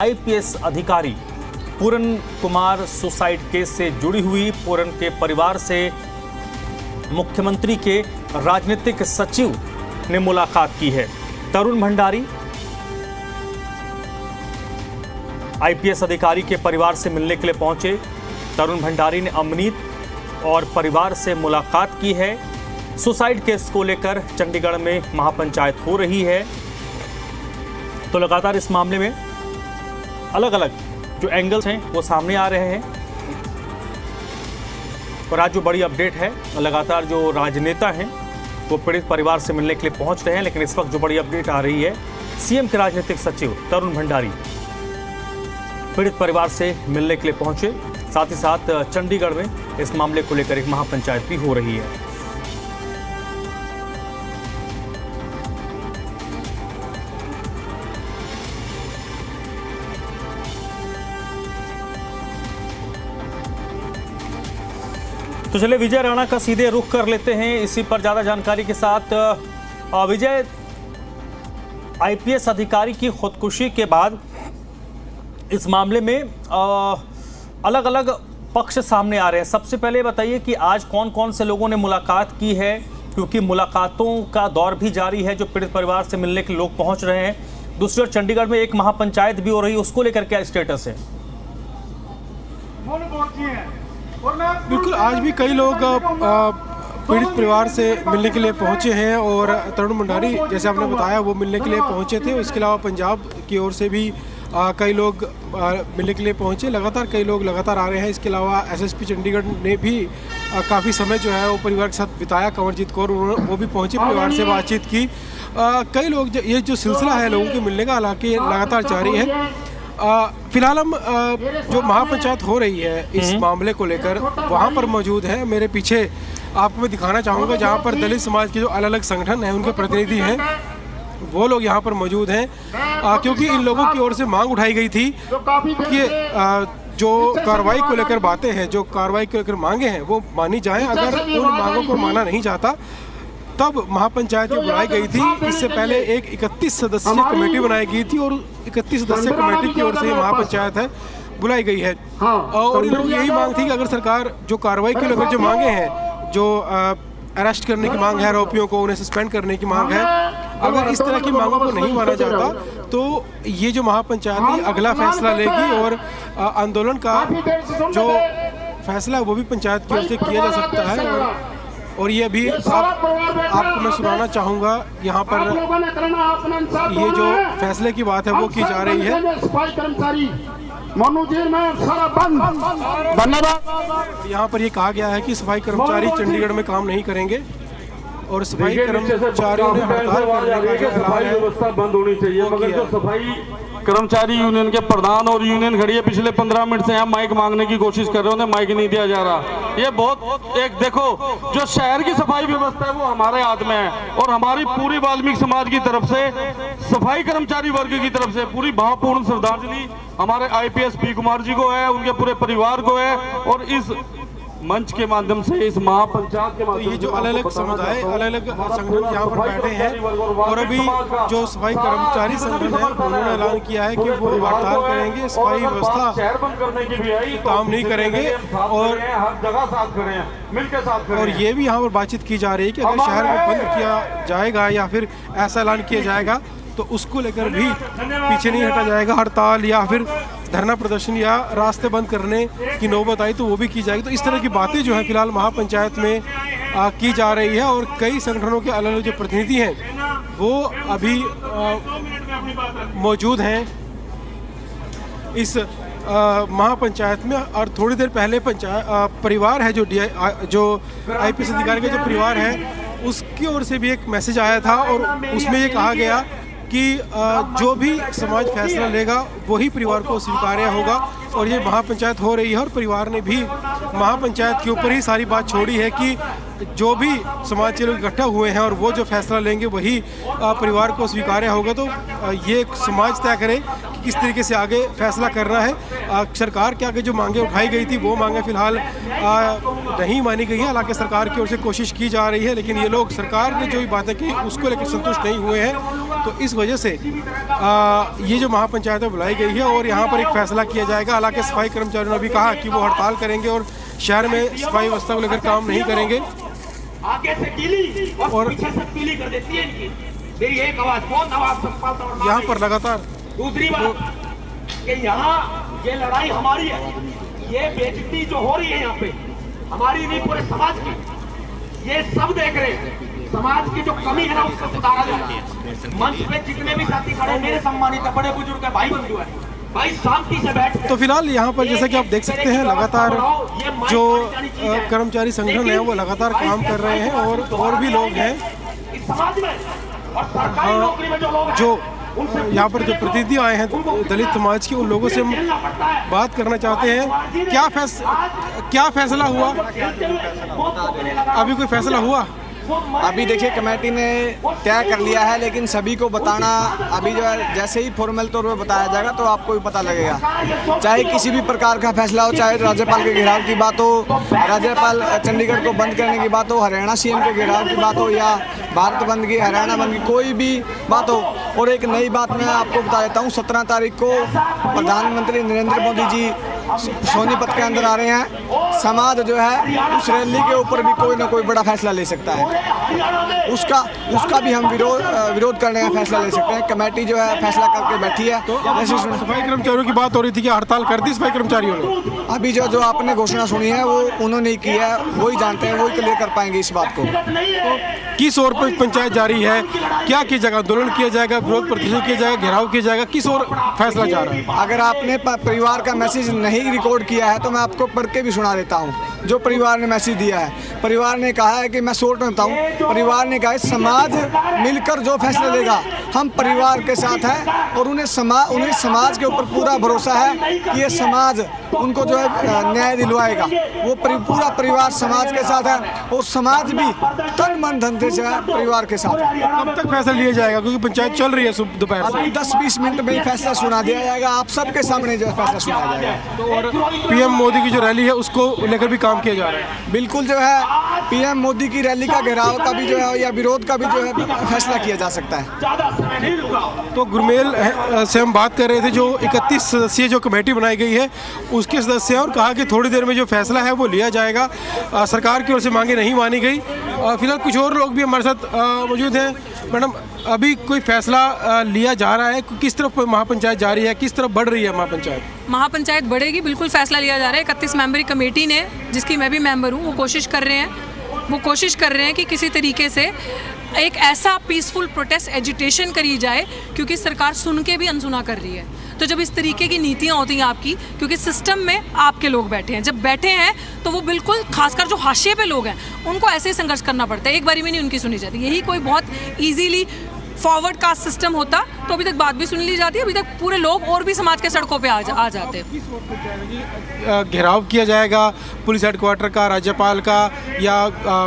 IPS अधिकारी पूरन Kumar suicide case से जुड़ी हुई पूरन के परिवार से मुख्यमंत्री के राजनीतिक सचिव ने मुलाकात की है। तरुण भंडारी आईपीएस अधिकारी के परिवार से मिलने के लिए पहुंचे। तरुण भंडारी ने अमनीत और परिवार से मुलाकात की है। सुसाइड केस को लेकर चंडीगढ़ में महापंचायत हो रही है, तो लगातार इस मामले में अलग अलग जो एंगल्स हैं वो सामने आ रहे हैं। और आज जो बड़ी अपडेट है, लगातार जो राजनेता हैं वो पीड़ित परिवार से मिलने के लिए पहुंच रहे हैं, लेकिन इस वक्त जो बड़ी अपडेट आ रही है, सीएम के राजनीतिक सचिव तरुण भंडारी पीड़ित परिवार से मिलने के लिए पहुंचे। साथ ही साथ चंडीगढ़ में इस मामले को लेकर एक महापंचायत भी हो रही है। तो चलिए विजय राणा का सीधे रुख कर लेते हैं इसी पर ज़्यादा जानकारी के साथ। विजय, आईपीएस अधिकारी की खुदकुशी के बाद इस मामले में अलग अलग पक्ष सामने आ रहे हैं। सबसे पहले बताइए कि आज कौन कौन से लोगों ने मुलाकात की है, क्योंकि मुलाकातों का दौर भी जारी है, जो पीड़ित परिवार से मिलने के लोग पहुंच रहे हैं। दूसरी ओर चंडीगढ़ में एक महापंचायत भी हो रही है, उसको लेकर क्या स्टेटस है? बिल्कुल, आज भी कई लोग पीड़ित परिवार से मिलने के लिए पहुंचे हैं और तरुण भंडारी जैसे आपने बताया वो मिलने के लिए पहुंचे थे। इसके अलावा पंजाब की ओर से भी कई लोग मिलने के लिए पहुंचे। लगातार कई लोग लगातार आ रहे हैं। इसके अलावा एसएसपी चंडीगढ़ ने भी काफ़ी समय जो है वो परिवार के साथ बिताया। कंवरजीत कौर वो भी पहुंचे, परिवार से बातचीत की। कई लोग ये जो सिलसिला है लोगों के मिलने का, हालांकि लगातार जारी है। फिलहाल हम जो महापंचायत हो रही है इस मामले को लेकर वहाँ पर मौजूद है। मेरे पीछे आपको मैं दिखाना चाहूँगा, जहाँ पर दलित समाज के जो अलग अलग संगठन हैं उनके प्रतिनिधि हैं, वो लोग यहाँ पर मौजूद हैं, क्योंकि इन लोगों की ओर से मांग उठाई गई थी कि जो कार्रवाई को लेकर बातें हैं, जो कार्रवाई को लेकर मांगे हैं वो मानी जाएं। अगर उन मांगों को माना नहीं जाता तब महापंचायत बुलाई गई थी। इससे पहले एक 31 सदस्यीय कमेटी बनाई गई थी और 31 सदस्यीय कमेटी की ओर से महापंचायत है बुलाई गई है। और इन लोग यही मांग थी कि अगर सरकार जो कार्रवाई के लेकर जो मांगे हैं, जो अरेस्ट करने की मांग है, आरोपियों को उन्हें सस्पेंड करने की मांग है, अगर इस तरह की मांगों को नहीं माना जाता तो ये जो महापंचायत है अगला फैसला लेगी और आंदोलन का जो फैसला है वो भी पंचायत की ओर से किया जा सकता है। और ये भी आपको मैं सुनाना चाहूँगा, यहाँ पर ये जो फैसले की बात है वो की जा रही है। यहाँ पर ये कहा गया है कि सफाई कर्मचारी चंडीगढ़ में काम नहीं करेंगे और सफाई कर्मचारियों ने हड़ताल करने का व्यवस्था बंद होनी चाहिए। मगर जो सफाई कर्मचारी यूनियन के प्रधान और यूनियन खड़ी है, पिछले 15 मिनट से हम माइक मांगने की कोशिश कर रहे हैं, उन्हें माइक नहीं दिया जा रहा। ये बहुत एक देखो, जो शहर की सफाई व्यवस्था है वो हमारे हाथ में है और हमारी पूरी वाल्मीकि समाज की तरफ से, सफाई कर्मचारी वर्ग की तरफ से पूरी भावपूर्ण श्रद्धांजलि हमारे आईपीएस पी कुमार जी को है, उनके पूरे परिवार को है। और इस मंच के माध्यम से, इस महापंचायत के माध्यम से, ये जो अलग अलग समुदाय, अलग अलग संगठन यहाँ पर बैठे हैं और अभी जो सफाई कर्मचारी संगठन है उन्होंने ऐलान किया है कि वो हड़ताल करेंगे, सफाई व्यवस्था शहर बंद करने की भी है, काम नहीं करेंगे और हर जगह साथ खड़े हैं, मिलकर साथ खड़े हैं। और ये भी यहाँ पर बातचीत की जा रही है कि अगर शहर में बंद किया जाएगा या फिर ऐसा ऐलान किया जाएगा तो उसको लेकर भी पीछे नहीं हटा जाएगा। हड़ताल या फिर धरना प्रदर्शन या रास्ते बंद करने की नौबत आई तो वो भी की जाएगी। तो इस तरह की बातें जो है फिलहाल महापंचायत में की जा रही है और कई संगठनों के अलग अलग जो प्रतिनिधि हैं वो अभी मौजूद हैं इस महापंचायत में। और थोड़ी देर पहले परिवार है जो आईपीएस अधिकारी का जो परिवार है उसकी ओर से भी एक मैसेज आया था और उसमें ये कहा गया कि जो भी समाज फैसला लेगा वही परिवार को स्वीकार्य होगा। और ये महापंचायत हो रही है और परिवार ने भी महापंचायत के ऊपर ही सारी बात छोड़ी है कि जो भी समाज के लोग इकट्ठा हुए हैं और वो जो फैसला लेंगे वही परिवार को स्वीकार्य होगा। तो ये समाज तय करे कि किस तरीके से आगे फैसला करना है। सरकार के आगे जो मांगे उठाई गई थी वो मांगे फिलहाल नहीं मानी गई हैं। हालांकि सरकार की ओर से कोशिश की जा रही है, लेकिन ये लोग सरकार ने जो भी बातें की उसको लेकर संतुष्ट नहीं हुए हैं। तो इस वजह से ये जो महापंचायत बुलाई गई है और यहाँ पर एक फैसला किया जाएगा। हालांकि सफाई कर्मचारियों ने भी कहा कि वो हड़ताल करेंगे और शहर में सफाई व्यवस्था को लेकर काम नहीं करेंगे। आगे से गीली और पीछे से पीली कर देती है इनकी। मेरी एक आवाज, कौन आवाज सतपाल यहाँ पर लगातार। दूसरी बात कि यहाँ ये लड़ाई हमारी है, ये बेइज्जती जो हो रही है यहाँ पे हमारी नहीं, पूरे समाज की, ये सब देख रहे हैं। समाज की जो कमी है ना उसको सुधारा जाए। मंच पे जितने भी साथी खड़े मेरे सम्मानित बड़े बुजुर्ग है, भाई बंधु है, भाई शांति से बैठ। तो फिलहाल यहाँ पर जैसा कि आप देख सकते हैं लगातार जो कर्मचारी संगठन है वो लगातार काम कर रहे हैं और भी लोग हैं इस समाज में और सरकारी नौकरी में जो लोग जो यहाँ पर जो प्रतिनिधि आए हैं दलित समाज के, उन लोगों से हम बात करना चाहते हैं। क्या फैसला हुआ? अभी कोई फैसला हुआ? अभी देखिए कमेटी ने तय कर लिया है, लेकिन सभी को बताना अभी जो है जैसे ही फॉर्मल तौर पर बताया जाएगा तो आपको भी पता लगेगा। चाहे किसी भी प्रकार का फैसला हो, चाहे राज्यपाल के घेराव की बात हो, राज्यपाल चंडीगढ़ को बंद करने की बात हो, हरियाणा सीएम के घेराव की बात हो, या भारत बंद की, हरियाणा बंद की, कोई भी बात हो। और एक नई बात मैं आपको बता देता हूँ, 17 तारीख को प्रधानमंत्री नरेंद्र मोदी जी सोनीपत के अंदर आ रहे हैं। समाज जो है उस रैली के ऊपर भी कोई ना कोई बड़ा फैसला ले सकता है, उसका भी हम विरोध करने का फैसला ले सकते हैं। कमेटी जो है फैसला करके बैठी है। तो जैसे सफाई कर्मचारियों की बात हो रही थी कि हड़ताल कर दी सफाई कर्मचारियों ने, अभी जो आपने घोषणा सुनी है वो उन्होंने की है, वही जानते हैं, वही क्लियर कर पाएंगे इस बात को। तो किस ओर पर पंचायत जारी है? क्या किया जाएगा? आंदोलन किया जाएगा, विरोध प्रदर्शन किया जाएगा, घेराव किया जाएगा? किस ओर फैसला जा रहा है? अगर आपने परिवार का मैसेज नहीं रिकॉर्ड किया है तो मैं आपको पढ़ के भी सुना देता हूँ। जो परिवार ने मैसेज दिया है, परिवार ने कहा है कि मैं शॉर्ट में बताऊँ, परिवार ने कहा समाज मिलकर जो फैसला लेगा हम परिवार के साथ हैं और उन्हें समाज के ऊपर पूरा भरोसा है कि ये समाज उनको जो है न्याय दिलवाएगा। वो पूरा परिवार समाज के साथ है और समाज भी तन मन धन से है परिवार के साथ। कब तक फैसला लिया जाएगा? क्योंकि पंचायत चल रही है दोपहर से। 10-20 मिनट में ही फैसला सुना दिया जाएगा, आप सबके सामने जो फैसला सुना जाएगा। तो और पीएम मोदी की जो रैली है उसको लेकर भी काम किया जा रहा है। बिल्कुल जो है पीएम मोदी की रैली का घेराव का भी जो है या विरोध का भी जो है फैसला किया जा सकता है। तो गुरमेल से हम बात कर रहे थे, जो 31 सदस्यीय जो कमेटी बनाई गई है उसके सदस्य, और कहा कि थोड़ी देर में जो फैसला है वो लिया जाएगा। सरकार की ओर से मांगे नहीं मानी गई। फिलहाल कुछ और लोग भी हमारे साथ मौजूद हैं। मैडम, अभी कोई फैसला लिया जा रहा है? किस तरफ महापंचायत जा रही है, किस तरफ बढ़ रही है महापंचायत? महापंचायत बढ़ेगी, बिल्कुल फैसला लिया जा रहा है। 31 मेंबरी कमेटी ने, जिसकी मैं भी मेंबर हूँ, वो कोशिश कर रहे हैं कि किसी तरीके से एक ऐसा पीसफुल प्रोटेस्ट एजिटेशन करी जाए, क्योंकि सरकार सुन के भी अनसुना कर रही है। तो जब इस तरीके की नीतियाँ होती हैं आपकी, क्योंकि सिस्टम में आपके लोग बैठे हैं, जब बैठे हैं तो वो बिल्कुल, खासकर जो हाशिए पे लोग हैं, उनको ऐसे ही संघर्ष करना पड़ता है। एक बारी में नहीं उनकी सुनी जाती। यही कोई बहुत ईजीली फॉरवर्ड कास्ट सिस्टम होता तो अभी तक बात भी सुन ली जाती है, अभी तक पूरे लोग और भी समाज के सड़कों पे आ जाते। घेराव किया जाएगा पुलिस हेडक्वार्टर का, राज्यपाल का, या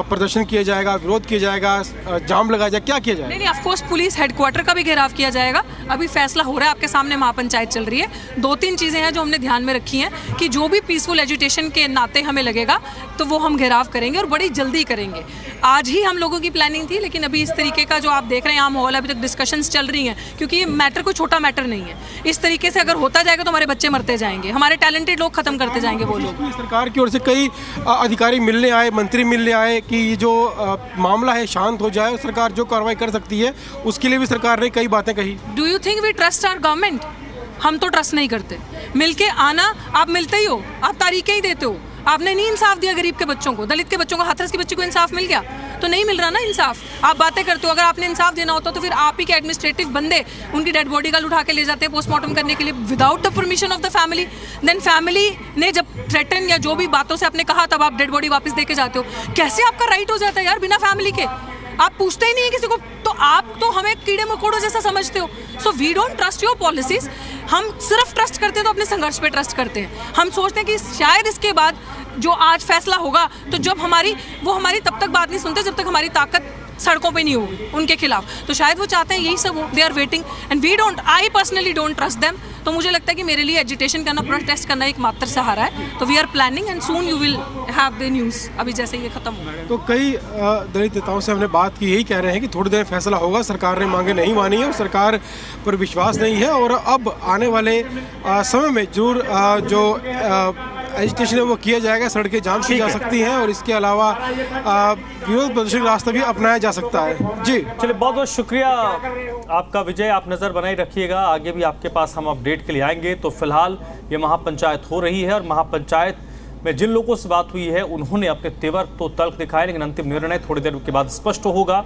प्रदर्शन किया जाएगा, विरोध किया जाएगा, जाम लगाया जाएगा, क्या किया जाएगा? नहीं, ऑफ कोर्स पुलिस हेडक्वार्टर का भी घेराव किया जाएगा। अभी फैसला हो रहा है, आपके सामने महापंचायत चल रही है। 2-3 चीज़ें हैं जो हमने ध्यान में रखी हैं कि जो भी पीसफुल एजुटेशन के नाते हमें लगेगा तो वो हम घेराव करेंगे और बड़ी जल्दी करेंगे। आज ही हम लोगों की प्लानिंग थी, लेकिन अभी इस तरीके का जो आप देख रहे हैं यहाँ माहौल, अभी तक डिस्कशंस चल रही हैं, क्योंकि ये मैटर कोई छोटा मैटर नहीं है। इस तरीके से अगर होता जाएगा तो हमारे बच्चे मरते जाएंगे, हमारे टैलेंटेड लोग खत्म करते जाएंगे वो लोग। सरकार की ओर से कई अधिकारी मिलने आए, मंत्री मिलने आए कि ये जो मामला है शांत हो जाए, सरकार जो कार्रवाई कर सकती है उसके लिए भी सरकार ने कई बातें कही। Do you think we trust our government? हम तो ट्रस्ट नहीं करते। मिलके आना, आप मिलते ही हो, आप तारीखें ही देते हो। आपने नहीं इंसाफ दिया गरीब के बच्चों को, दलित के बच्चों को, हाथरस के बच्चे को इंसाफ मिल गया? तो नहीं मिल रहा ना इंसाफ। आप बातें करते हो, अगर आपने इंसाफ देना होता तो फिर आप ही के एडमिनिस्ट्रेटिव बंदे उनकी डेड बॉडी कल उठा के ले जाते हैं पोस्टमार्टम करने के लिए without the permission of the family. Then family ने जब थ्रेटन या जो भी बातों से आपने कहा, तब आप डेड बॉडी वापस दे के जाते हो। कैसे आपका राइट हो जाता है यार बिना फैमिली के? आप पूछते ही नहीं है किसी को, तो आप तो हमें कीड़े मकोड़ों जैसा समझते हो। So we don't trust your policies. हम सिर्फ ट्रस्ट करते हैं तो अपने संघर्ष पे ट्रस्ट करते हैं। हम सोचते हैं कि शायद इसके बाद जो आज फैसला होगा, तो जब हमारी तब तक बात नहीं सुनते जब तक हमारी ताकत सड़कों पे नहीं होगी उनके खिलाफ। तो शायद वो चाहते हैं यही सब हो, they are waiting and we don't, I personally don't trust them. तो मुझे लगता है कि मेरे लिए एजिटेशन करना, प्रोटेस्ट करना एक मात्र सहारा है। तो we are planning and soon you will have the news, अभी जैसे ये खत्म हो। तो कई दलित नेताओं से हमने बात की, यही कह रहे हैं कि थोड़ी देर फैसला होगा, सरकार ने मांगे नहीं मानी है और सरकार पर विश्वास नहीं है, और अब आने वाले समय में जरूर जो एजिटेशन है वो किया जाएगा, सड़कें जाम की जा सकती हैं और इसके अलावा विरोध प्रदर्शन रास्ता भी अपनाया जा सकता है। जी चलिए, बहुत बहुत शुक्रिया आपका विजय। आप नज़र बनाए रखिएगा, आगे भी आपके पास हम अपडेट के लिए आएंगे। तो फिलहाल ये महापंचायत हो रही है और महापंचायत में जिन लोगों से बात हुई है उन्होंने अपने तेवर तो तल्ख दिखाए, लेकिन अंतिम निर्णय थोड़ी देर के बाद स्पष्ट होगा।